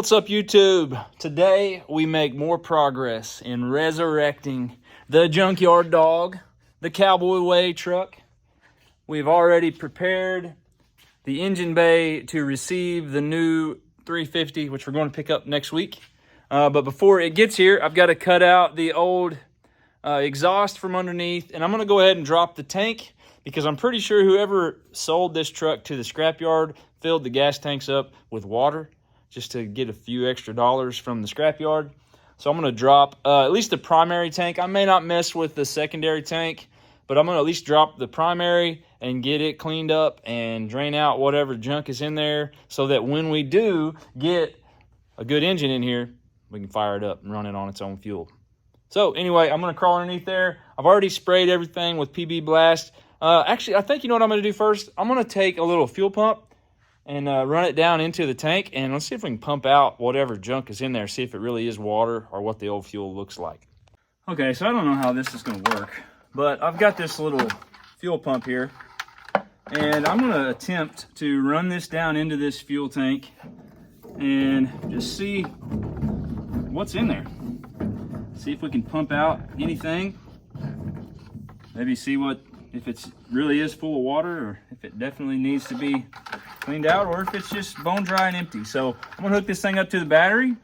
What's up, YouTube? Today we make more progress in resurrecting the Junkyard Dog, the Cowboy Way truck. We've already prepared the engine bay to receive the new 350, which we're going to pick up next week. But before it gets here, I've got to cut out the old exhaust from underneath, and I'm going to go ahead and drop the tank because I'm pretty sure whoever sold this truck to the scrapyard filled the gas tanks up with water just to get a few extra dollars from the scrapyard. So I'm going to drop at least the primary tank. I may not mess with the secondary tank, but I'm going to at least drop the primary and get it cleaned up and drain out whatever junk is in there so that when we do get a good engine in here, we can fire it up and run it on its own fuel. So anyway, I'm going to crawl underneath there. I've already sprayed everything with PB Blast. Actually, I think you know what I'm going to do first? I'm going to take a little fuel pump and run it down into the tank, and let's see if we can pump out whatever junk is in there, see if it really is water or what the old fuel looks like. Okay, so I don't know how this is going to work, but I've got this little fuel pump here, and I'm going to attempt to run this down into this fuel tank and just see what's in there. See if we can pump out anything. Maybe see if it really is full of water, or if it definitely needs to be cleaned out, or if it's just bone dry and empty. So I'm gonna hook this thing up to the battery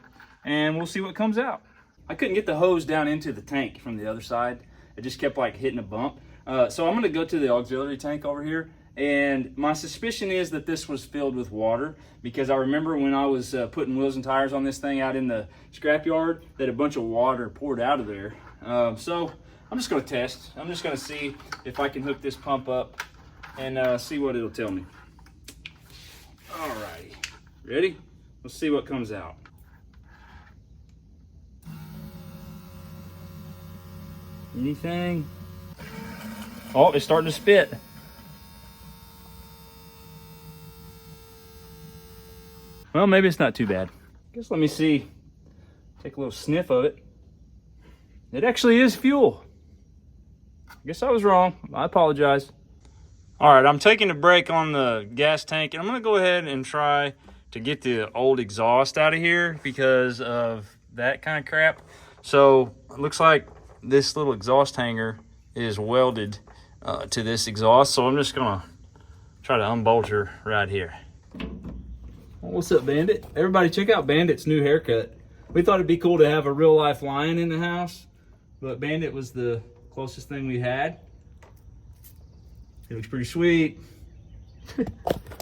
and we'll see what comes out. I couldn't get the hose down into the tank from the other side. It just kept like hitting a bump. So I'm gonna go to the auxiliary tank over here, and my suspicion is that this was filled with water, because I remember when I was putting wheels and tires on this thing out in the scrapyard that a bunch of water poured out of there. So I'm just gonna test. I'm just gonna see if I can hook this pump up and see what it'll tell me. Alrighty, ready? Let's see what comes out. Anything? Oh, it's starting to spit. Well, maybe it's not too bad. I guess let me see. Take a little sniff of it. It actually is fuel. I guess I was wrong. I apologize. All right, I'm taking a break on the gas tank, and I'm gonna go ahead and try to get the old exhaust out of here because of that kind of crap. So it looks like this little exhaust hanger is welded to this exhaust. So I'm just gonna try to unbolt her right here. What's up, Bandit? Everybody check out Bandit's new haircut. We thought it'd be cool to have a real life lion in the house, but Bandit was the closest thing we had. It looks pretty sweet.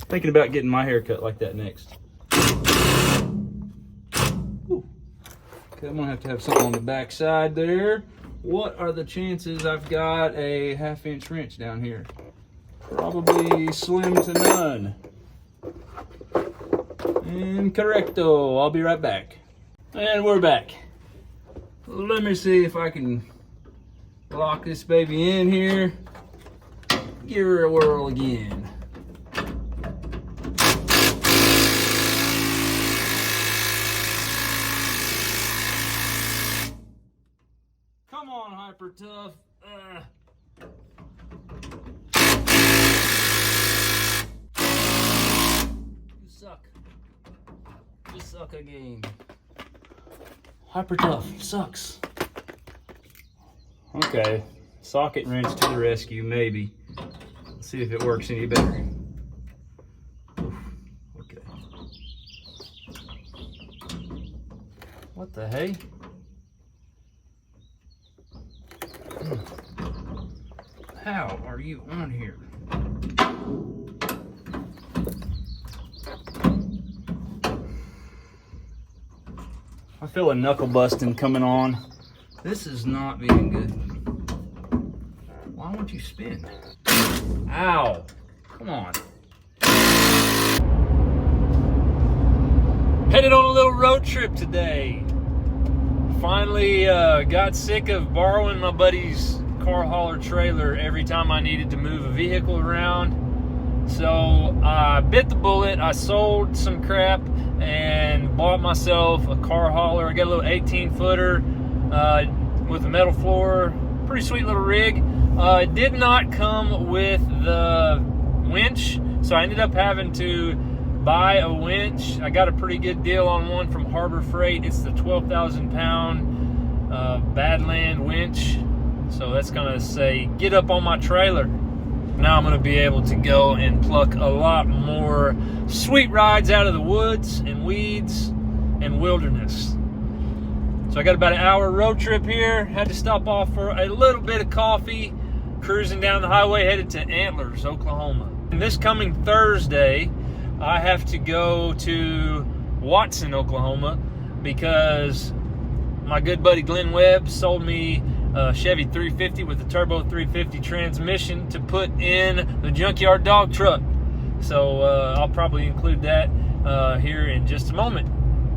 Thinking about getting my hair cut like that next. Ooh. Okay, I'm gonna have to have something on the back side there. What are the chances I've got a 1/2-inch wrench down here? Probably slim to none. Incorrecto. I'll be right back. And we're back. Let me see if I can lock this baby in here. Give her a whirl again. Come on, Hyper Tough. You suck. You suck again. Hyper Tough sucks. Okay, socket wrench to the rescue, maybe. Let's see if it works any better. Oof, okay. What the hey? How are you on here? I feel a knuckle busting coming on. This is not being good. Why won't you spin? Ow! Come on. Headed on a little road trip today. Finally got sick of borrowing my buddy's car hauler trailer every time I needed to move a vehicle around. So I bit the bullet. I sold some crap and bought myself a car hauler. I got a little 18-footer with a metal floor. Pretty sweet little rig. It did not come with the winch, so I ended up having to buy a winch. I got a pretty good deal on one from Harbor Freight. It's the 12,000 pound Badland winch. So that's gonna say, get up on my trailer. Now I'm gonna be able to go and pluck a lot more sweet rides out of the woods and weeds and wilderness. So I got about an hour road trip here. Had to stop off for a little bit of coffee, cruising down the highway headed to Antlers, Oklahoma. And this coming Thursday, I have to go to Watson, Oklahoma, because my good buddy Glenn Webb sold me a Chevy 350 with the turbo 350 transmission to put in the JunkYard Dog truck. So I'll probably include that here in just a moment.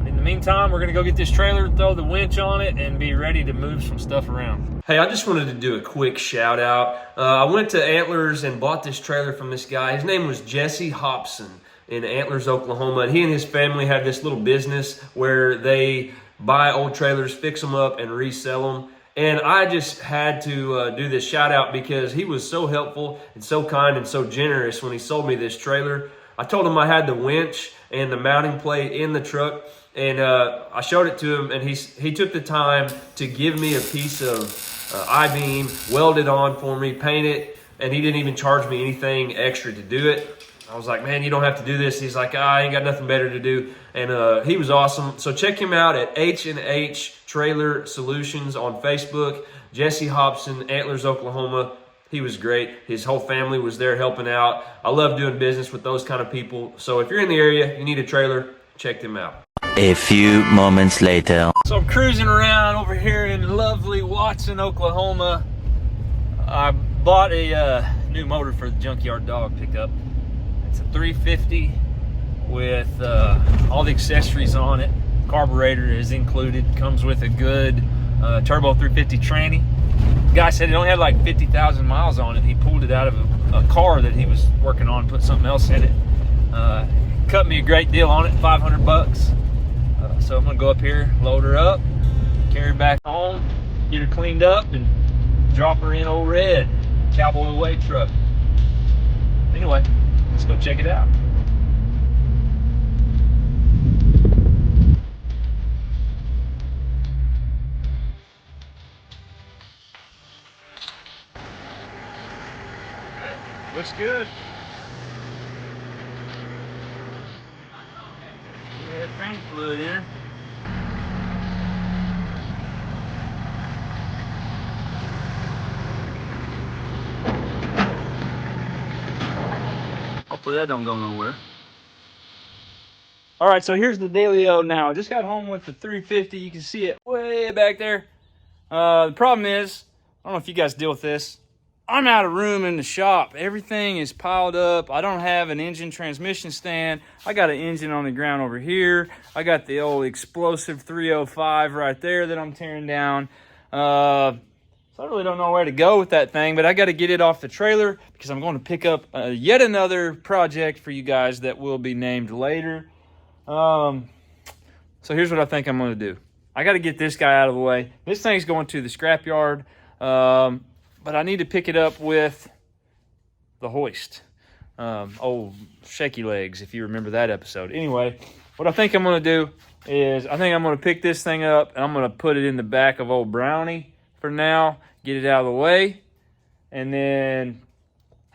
In the meantime, we're gonna go get this trailer and throw the winch on it and be ready to move some stuff around. Hey, I just wanted to do a quick shout out. I went to Antlers and bought this trailer from this guy. His name was Jesse Hobson in Antlers, Oklahoma. And he and his family have this little business where they buy old trailers, fix them up, and resell them. And I just had to do this shout out because he was so helpful and so kind and so generous when he sold me this trailer. I told him I had the winch and the mounting plate in the truck, and I showed it to him, and he took the time to give me a piece of I-beam, weld it on for me, paint it, and he didn't even charge me anything extra to do it. I was like, man, you don't have to do this. He's like, I ain't got nothing better to do. And he was awesome. So check him out at H&H Trailer Solutions on Facebook. Jesse Hobson, Antlers, Oklahoma. He was great. His whole family was there helping out. I love doing business with those kind of people. So if you're in the area, you need a trailer, check them out. A few moments later. So I'm cruising around over here in lovely Watson, Oklahoma. I bought a new motor for the JunkYard Dog pickup. It's a 350 with all the accessories on it. Carburetor is included. Comes with a good turbo 350 tranny. The guy said it only had like 50,000 miles on it. He pulled it out of a car that he was working on, put something else in it. Cut me a great deal on it, 500 bucks. So I'm gonna go up here, load her up, carry her back home, get her cleaned up, and drop her in old Red Cowboy Way truck. Anyway, let's go check it out. Looks good. Yeah, paint fluid in her. Hopefully that don't go nowhere. All right, so here's the dealio now. I just got home with the 350. You can see it way back there. The problem is, I don't know if you guys deal with this. I'm out of room in the shop. Everything is piled up. I don't have an engine transmission stand. I got an engine on the ground over here. I got the old explosive 305 right there that I'm tearing down. So I really don't know where to go with that thing, but I got to get it off the trailer because I'm going to pick up yet another project for you guys that will be named later. So here's what I think I'm going to do. I got to get this guy out of the way. This thing's going to the scrapyard. But I need to pick it up with the hoist. Old Shaky Legs, if you remember that episode. Anyway, what I think I'm going to do is I think I'm going to pick this thing up and I'm going to put it in the back of old Brownie for now, get it out of the way, and then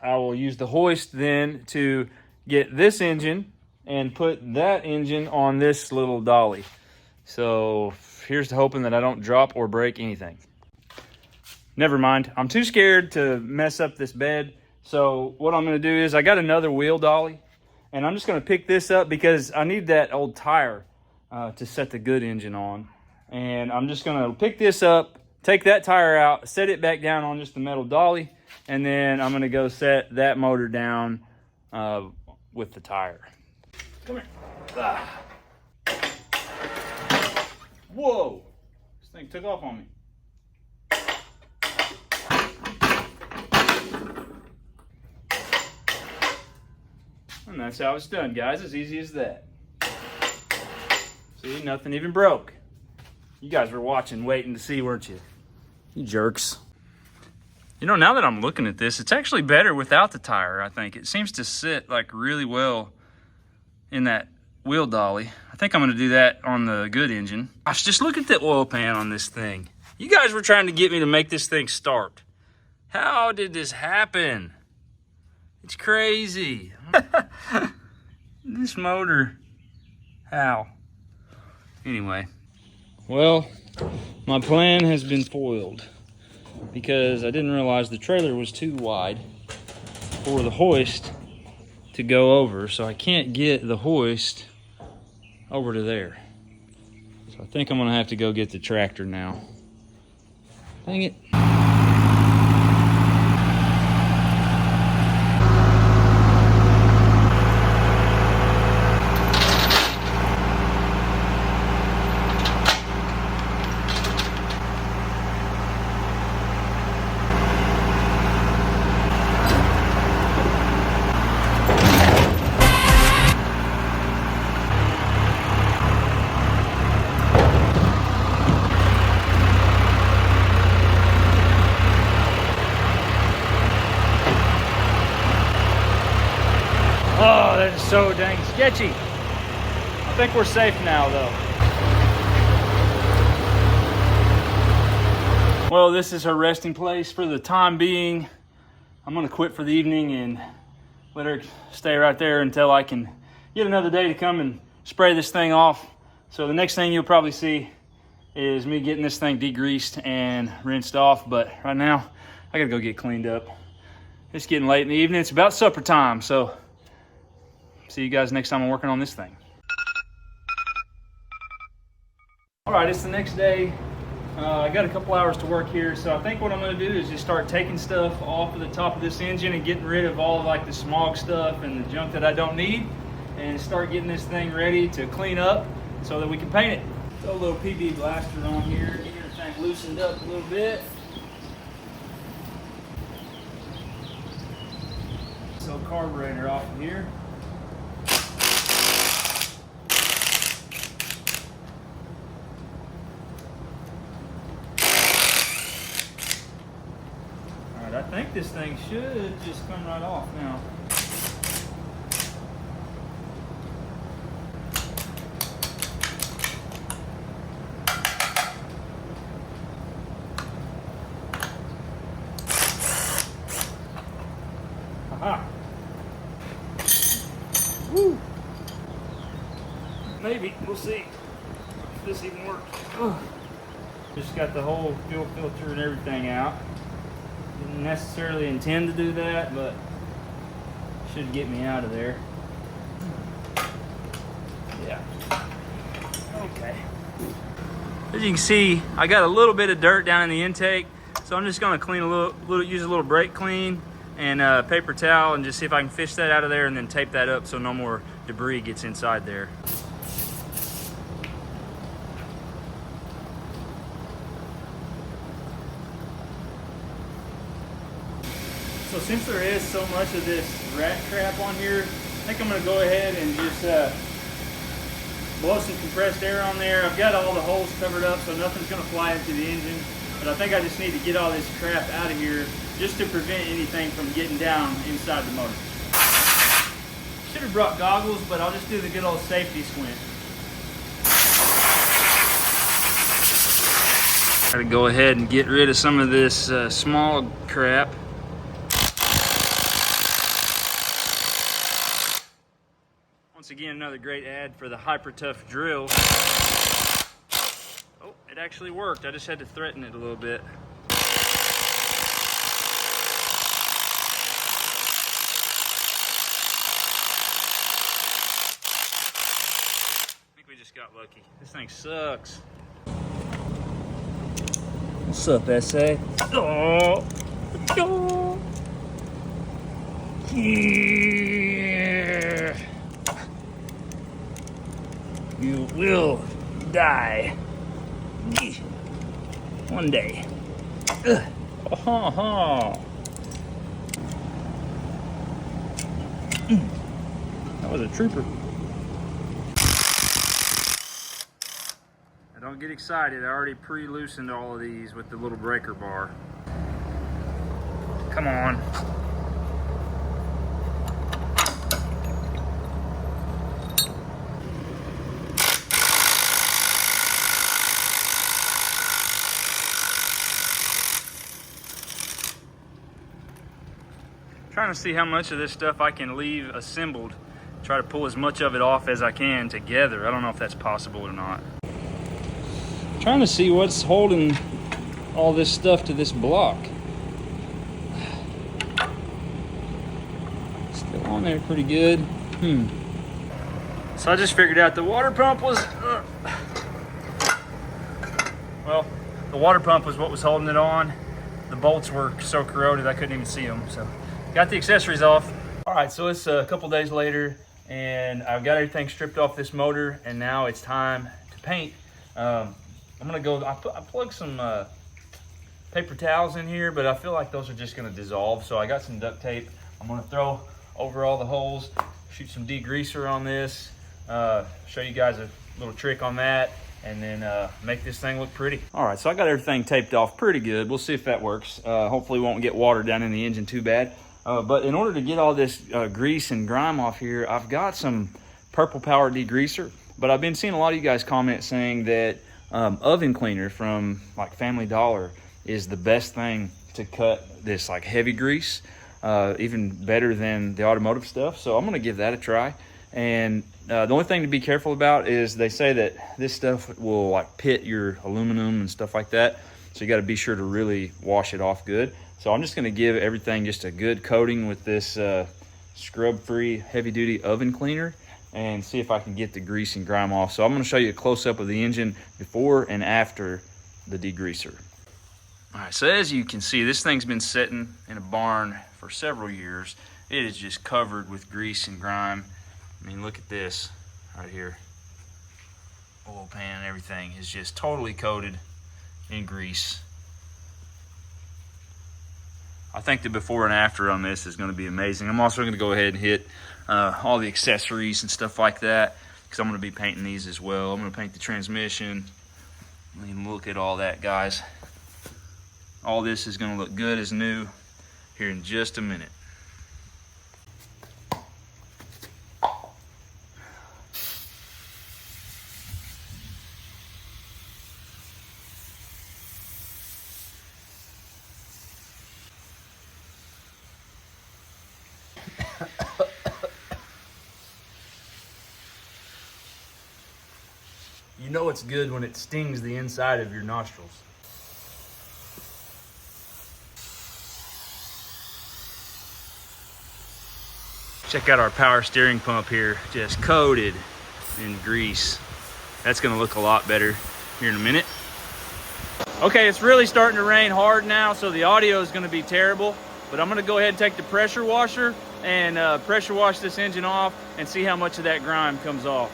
I will use the hoist then to get this engine and put that engine on this little dolly. So here's to hoping that I don't drop or break anything. Never mind. I'm too scared to mess up this bed. So what I'm going to do is I got another wheel dolly, and I'm just going to pick this up because I need that old tire to set the good engine on. And I'm just going to pick this up, take that tire out, set it back down on just the metal dolly, and then I'm going to go set that motor down with the tire. Come here. Ah. Whoa. This thing took off on me. And that's how it's done, guys. As easy as that. See, nothing even broke. You guys were watching, waiting to see, weren't you? You jerks. You know, now that I'm looking at this, it's actually better without the tire, I think. It seems to sit like really well in that wheel dolly. I think I'm gonna do that on the good engine. Gosh, just look at the oil pan on this thing. You guys were trying to get me to make this thing start. How did this happen? It's crazy. This motor, how? Anyway, well, my plan has been foiled because I didn't realize the trailer was too wide for the hoist to go over, so I can't get the hoist over to there. So I think I'm gonna have to go get the tractor now. Dang it. Oh, that is so dang sketchy. I think we're safe now, though. Well, this is her resting place for the time being. I'm gonna quit for the evening and let her stay right there until I can get another day to come and spray this thing off. So the next thing you'll probably see is me getting this thing degreased and rinsed off. But right now, I gotta go get cleaned up. It's getting late in the evening. It's about supper time, so see you guys next time I'm working on this thing. All right, it's the next day. I got a couple hours to work here, so I think what I'm gonna do is just start taking stuff off of the top of this engine and getting rid of all of like the smog stuff and the junk that I don't need, and start getting this thing ready to clean up so that we can paint it. Throw a little PB blaster on here, get everything loosened up a little bit. So carburetor off of here. I think this thing should just come right off now. Aha. Woo. Maybe, we'll see if this even works. Ugh. Just got the whole fuel filter and everything out. Didn't necessarily intend to do that, but should get me out of there. Yeah. Okay. As you can see, I got a little bit of dirt down in the intake, so I'm just gonna clean use a little brake clean and a paper towel and just see if I can fish that out of there and then tape that up so no more debris gets inside there. So since there is so much of this rat crap on here, I think I'm gonna go ahead and just blow some compressed air on there. I've got all the holes covered up so nothing's gonna fly into the engine, but I think I just need to get all this crap out of here just to prevent anything from getting down inside the motor. Should have brought goggles, but I'll just do the good old safety squint. Gotta go ahead and get rid of some of this small crap. Once again, another great ad for the Hyper Tough drill. Oh, it actually worked. I just had to threaten it a little bit. I think we just got lucky. This thing sucks. What's up, SA? Oh. Oh. Yeah. You will die one day. Oh, that was a trooper. Now don't get excited. I already pre-loosened all of these with the little breaker bar. Come on. trying to see how much of this stuff I can leave assembled. Try to pull as much of it off as I can together. I don't know if that's possible or not. Trying to see what's holding all this stuff to this block. Still on there pretty good. So I just figured out the water pump was, well, the water pump was what was holding it on. The bolts were so corroded I couldn't even see them. So got the accessories off. All right, so it's a couple days later and I've got everything stripped off this motor and now it's time to paint. I'm gonna go, I plugged some paper towels in here, but I feel like those are just gonna dissolve. So I got some duct tape. I'm gonna throw over all the holes, shoot some degreaser on this, show you guys a little trick on that, and then make this thing look pretty. All right, so I got everything taped off pretty good. We'll see if that works. Hopefully won't get water down in the engine too bad. But in order to get all this grease and grime off here, I've got some purple power degreaser, but I've been seeing a lot of you guys comment saying that oven cleaner from like Family Dollar is the best thing to cut this like heavy grease, even better than the automotive stuff. So I'm gonna give that a try. And the only thing to be careful about is they say that this stuff will like pit your aluminum and stuff like that. So you gotta be sure to really wash it off good. So I'm just gonna give everything just a good coating with this scrub-free heavy-duty oven cleaner and see if I can get the grease and grime off. So I'm gonna show you a close-up of the engine before and after the degreaser. All right, so as you can see, this thing's been sitting in a barn for several years. It is just covered with grease and grime. I mean, look at this right here. Oil pan and everything is just totally coated in grease. I think the before and after on this is gonna be amazing. I'm also gonna go ahead and hit all the accessories and stuff like that because I'm gonna be painting these as well. I'm gonna paint the transmission. I mean, look at all that, guys. All this is gonna look good as new here in just a minute. You know it's good when it stings the inside of your nostrils. Check out our power steering pump here, just coated in grease. That's gonna look a lot better here in a minute. Okay, it's really starting to rain hard now, so the audio is gonna be terrible, but I'm gonna go ahead and take the pressure washer and pressure wash this engine off and see how much of that grime comes off.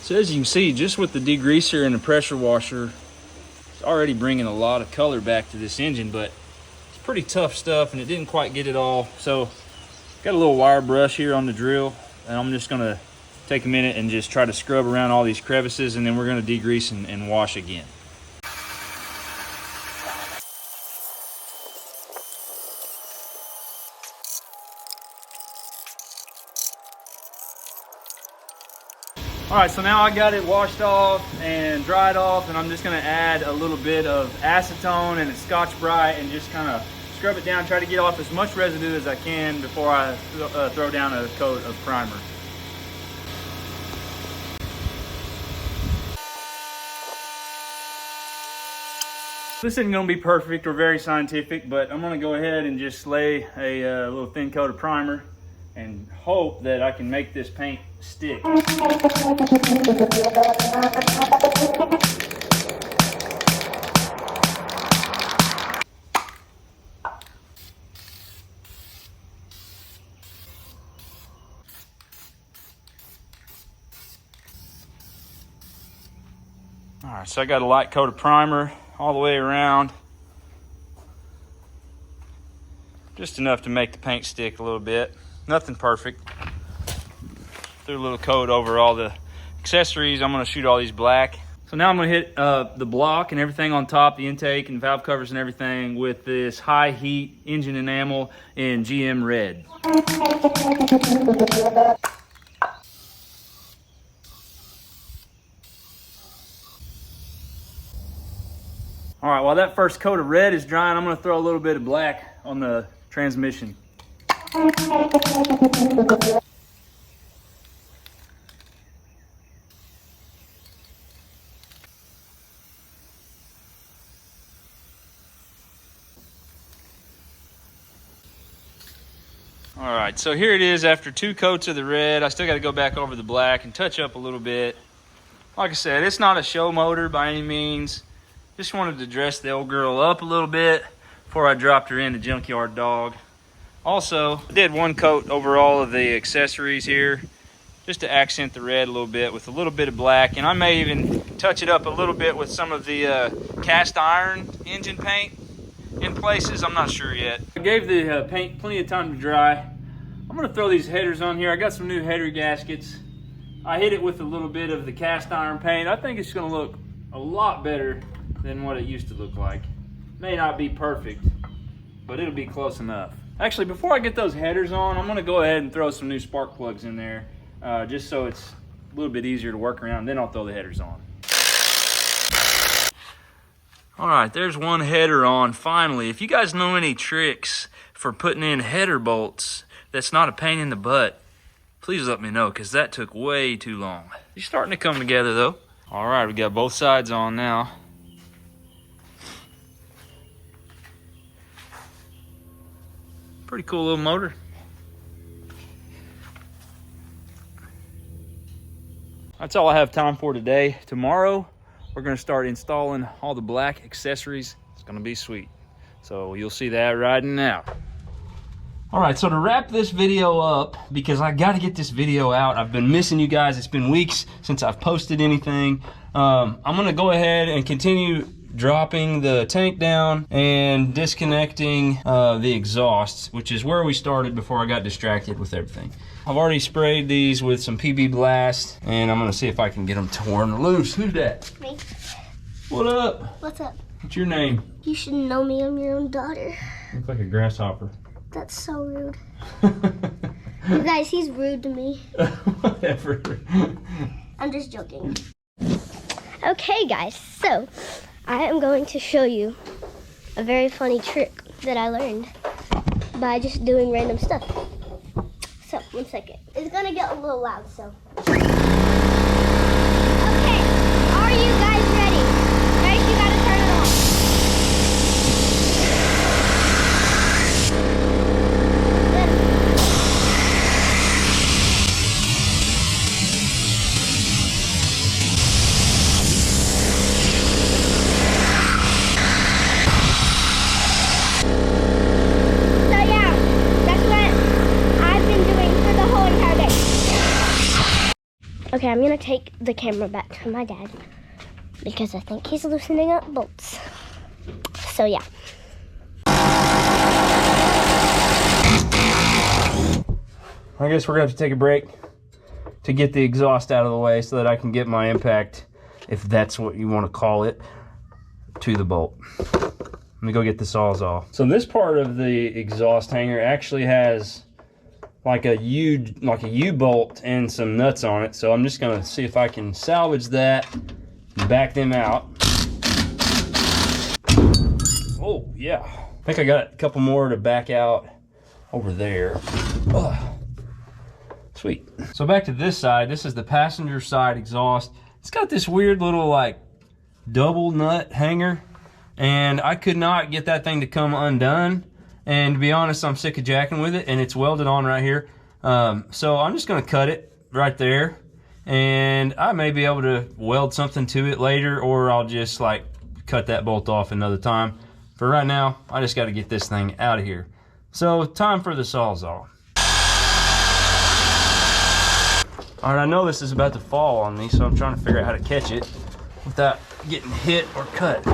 So as you can see, just with the degreaser and the pressure washer, it's already bringing a lot of color back to this engine, but it's pretty tough stuff and it didn't quite get it all. So got a little wire brush here on the drill and I'm just gonna take a minute and just try to scrub around all these crevices and then we're gonna degrease and wash again. All right, so now I got it washed off and dried off, and I'm just gonna add a little bit of acetone and a Scotch-Brite and just kind of scrub it down, try to get off as much residue as I can before I throw down a coat of primer. This isn't gonna be perfect or very scientific, but I'm gonna go ahead and just lay a little thin coat of primer and hope that I can make this paint stick. All right, so I got a light coat of primer all the way around. Just enough to make the paint stick a little bit. Nothing perfect. Threw a little coat over all the accessories. I'm gonna shoot all these black. So now I'm gonna hit the block and everything on top, the intake and valve covers and everything with this high heat engine enamel in GM red. All right, while that first coat of red is drying, I'm gonna throw a little bit of black on the transmission. All right, so here it is after 2 coats of the red. I still got to go back over the black and touch up a little bit. Like I said, it's not a show motor by any means. Just wanted to dress the old girl up a little bit before I dropped her into JunkYard Dog. Also, I did 1 coat over all of the accessories here just to accent the red a little bit with a little bit of black. And I may even touch it up a little bit with some of the cast iron engine paint in places. I'm not sure yet. I gave the paint plenty of time to dry. I'm gonna throw these headers on here. I got some new header gaskets. I hit it with a little bit of the cast iron paint. I think it's gonna look a lot better than what it used to look like. May not be perfect, but it'll be close enough. Actually, before I get those headers on, I'm gonna go ahead and throw some new spark plugs in there, just so it's a little bit easier to work around. Then I'll throw the headers on. All right, there's 1 header on finally. If you guys know any tricks for putting in header bolts that's not a pain in the butt, please let me know, because that took way too long. It's starting to come together though. All right, we got both sides on now. Pretty cool little motor. That's all I have time for today. Tomorrow, we're gonna start installing all the black accessories. It's gonna be sweet. So you'll see that riding out. All right, so to wrap this video up, because I gotta get this video out. I've been missing you guys. It's been weeks since I've posted anything. I'm gonna go ahead and continue dropping the tank down and disconnecting the exhausts, which is where we started before I got distracted with everything. I've already sprayed these with some PB Blast, and I'm gonna see if I can get them torn loose. Who's that? Me. What up? What's up? What's your name? You should know me. I'm your own daughter. Looks like a grasshopper. That's so rude. You guys, he's rude to me. Whatever. I'm just joking. Okay, guys, so I am going to show you a very funny trick that I learned by just doing random stuff. So, 1 second. It's gonna get a little loud, so. Okay, are you guys ready? Guys, you gotta turn it on. Okay, I'm gonna take the camera back to my dad because I think he's loosening up bolts. So yeah. I guess we're gonna have to take a break to get the exhaust out of the way so that I can get my impact, if that's what you want to call it, to the bolt. Let me go get the Sawzall. So this part of the exhaust hanger actually has like a U-bolt and some nuts on it. So I'm just gonna see if I can salvage that and back them out. Oh yeah, I think I got a couple more to back out over there. Ugh. Sweet. So back to this side. This is the passenger side exhaust. It's got this weird little like double nut hanger, and I could not get that thing to come undone. And to be honest, I'm sick of jacking with it, and it's welded on right here. So I'm just gonna cut it right there, and I may be able to weld something to it later, or I'll just like cut that bolt off another time. For right now, I just gotta get this thing out of here. So time for the Sawzall. All right, I know this is about to fall on me, so I'm trying to figure out how to catch it without getting hit or cut.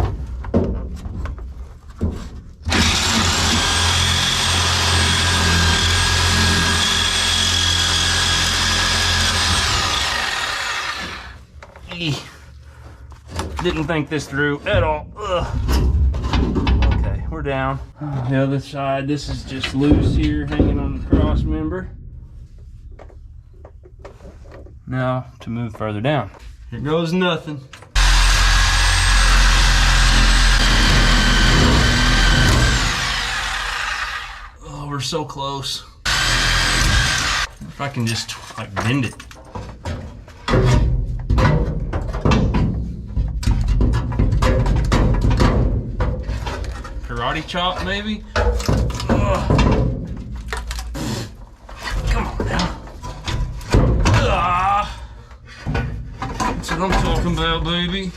Didn't think this through at all. Ugh. Okay, we're down. The other side, this is just loose here, hanging on the cross member. Now to move further down. Here goes nothing. ever so close. If I can just like bend it. Karate chop maybe? Ugh. Come on now. That's what I'm talking about, baby.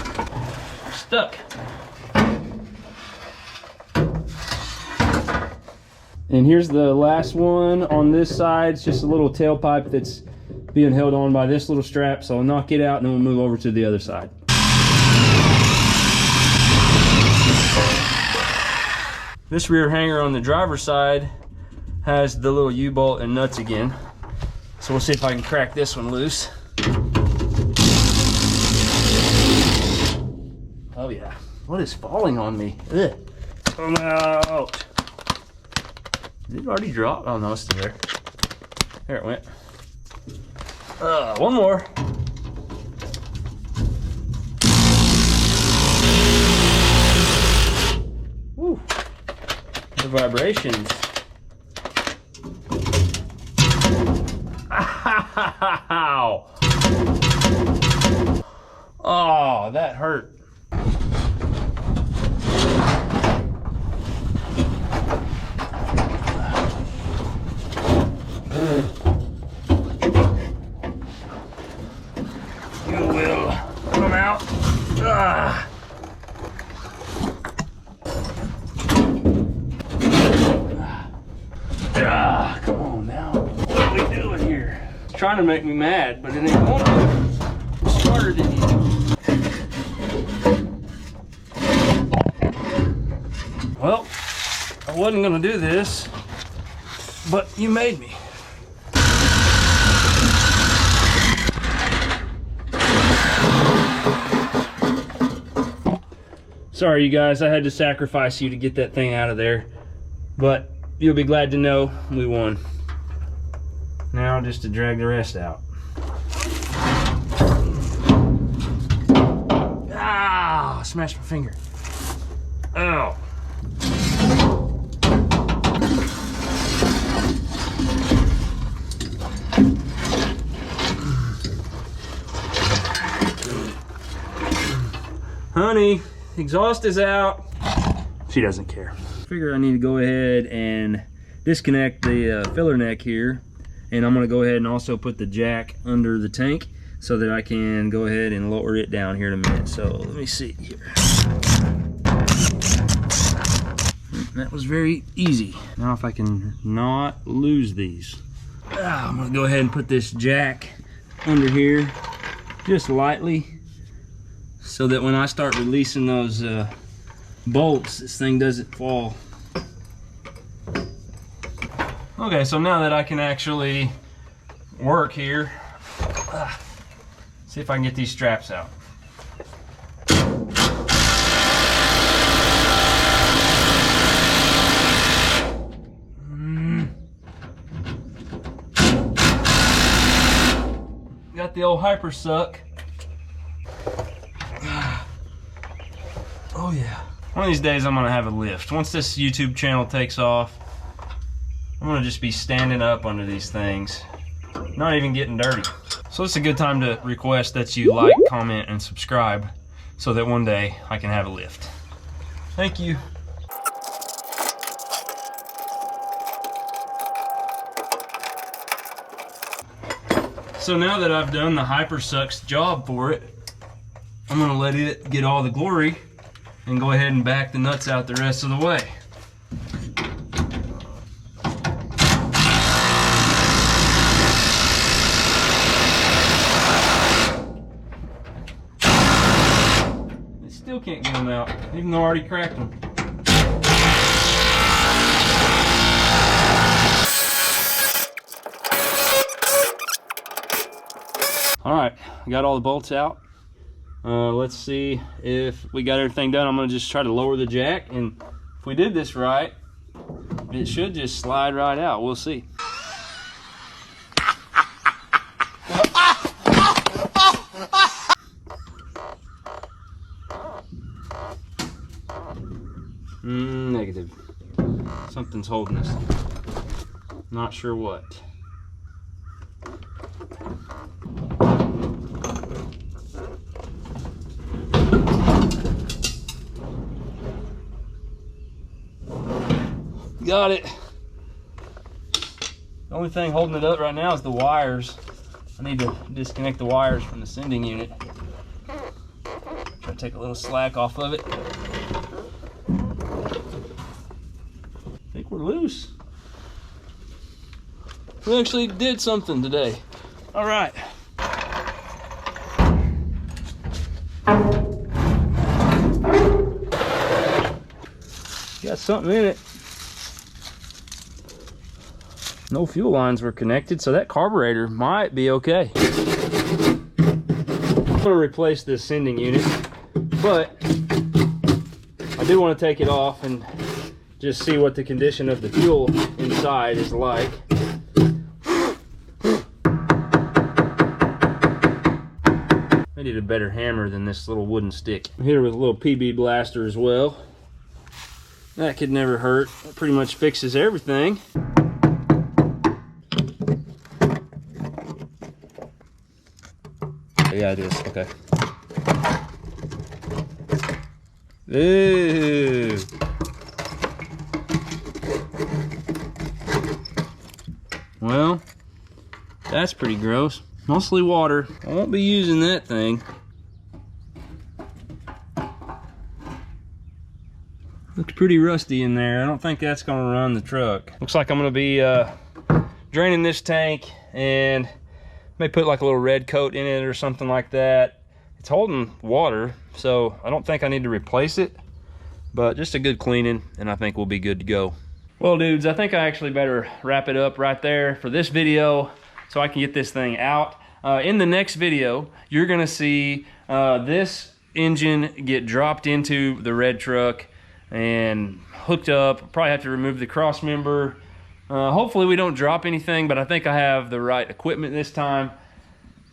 Stuck. And here's the last one on this side. It's just a little tailpipe that's being held on by this little strap. So I'll knock it out and then we'll move over to the other side. This rear hanger on the driver's side has the little U-bolt and nuts again. So we'll see if I can crack this one loose. Oh yeah, what is falling on me? Ugh. Come out. Did it already drop? Oh no, it's still there. There it went. One more. Woo. The vibrations. Ow. Oh, that hurt. You will come out. Come on now. What are we doing here? It's trying to make me mad, but it ain't going to. I'm smarter than you. Well, I wasn't going to do this, but you made me. Sorry, you guys, I had to sacrifice you to get that thing out of there, but you'll be glad to know we won. Now just to drag the rest out. Ah, I smashed my finger. Oh. Honey, exhaust is out. She doesn't care. Figure I need to go ahead and disconnect the filler neck here, and I'm going to go ahead and also put the jack under the tank so that I can go ahead and lower it down here in a minute. So let me see here. That was very easy. Now if I can not lose these. I'm going to go ahead and put this jack under here just lightly so that when I start releasing those bolts, this thing doesn't fall. Okay, so now that I can actually work here, see if I can get these straps out. Got the old hyper suck. Oh yeah. One of these days I'm gonna have a lift. Once this YouTube channel takes off, I'm gonna just be standing up under these things, not even getting dirty. So it's a good time to request that you like, comment, and subscribe so that one day I can have a lift. Thank you. So now that I've done the Hypersuck's job for it, I'm gonna let it get all the glory and go ahead and back the nuts out the rest of the way. They still can't get them out, even though I already cracked them. All right, got all the bolts out. Let's see if we got everything done. I'm gonna just try to lower the jack, and if we did this right, it should just slide right out. We'll see. Negative. Something's holding us. Not sure what. Got it. The only thing holding it up right now is the wires. I need to disconnect the wires from the sending unit. Try to take a little slack off of it. I think we're loose. We actually did something today. All right. Got something in it. No fuel lines were connected, so that carburetor might be okay. I'm gonna replace this sending unit, but I do want to take it off and just see what the condition of the fuel inside is like. I need a better hammer than this little wooden stick. I'm here with a little PB blaster as well. That could never hurt. That pretty much fixes everything. Yeah, it is. Okay. Ooh. Well, that's pretty gross. Mostly water. I won't be using that thing. Looks pretty rusty in there. I don't think that's gonna run the truck. Looks like I'm gonna be draining this tank and may put like a little red coat in it or something like that. It's holding water, so I don't think I need to replace it, but just a good cleaning and I think we'll be good to go. Well, dudes, I think I actually better wrap it up right there for this video so I can get this thing out. In the next video, you're gonna see this engine get dropped into the red truck and hooked up. Probably have to remove the cross member. Hopefully we don't drop anything, but I think I have the right equipment this time.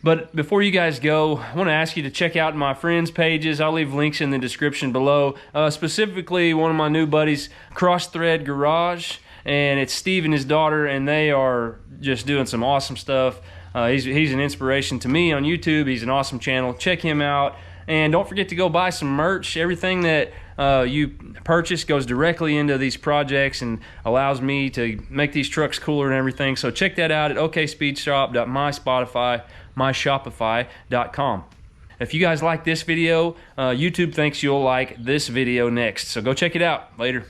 But before you guys go, I want to ask you to check out my friends' pages. I'll leave links in the description below. Specifically, one of my new buddies, Cross Thread Garage, and it's Steve and his daughter, and they are just doing some awesome stuff. He's an inspiration to me on YouTube. He's an awesome channel. Check him out. And don't forget to go buy some merch. Everything that you purchase goes directly into these projects and allows me to make these trucks cooler and everything. So check that out at okspeedshop.myshopify.com. If you guys like this video, YouTube thinks you'll like this video next. So go check it out. Later.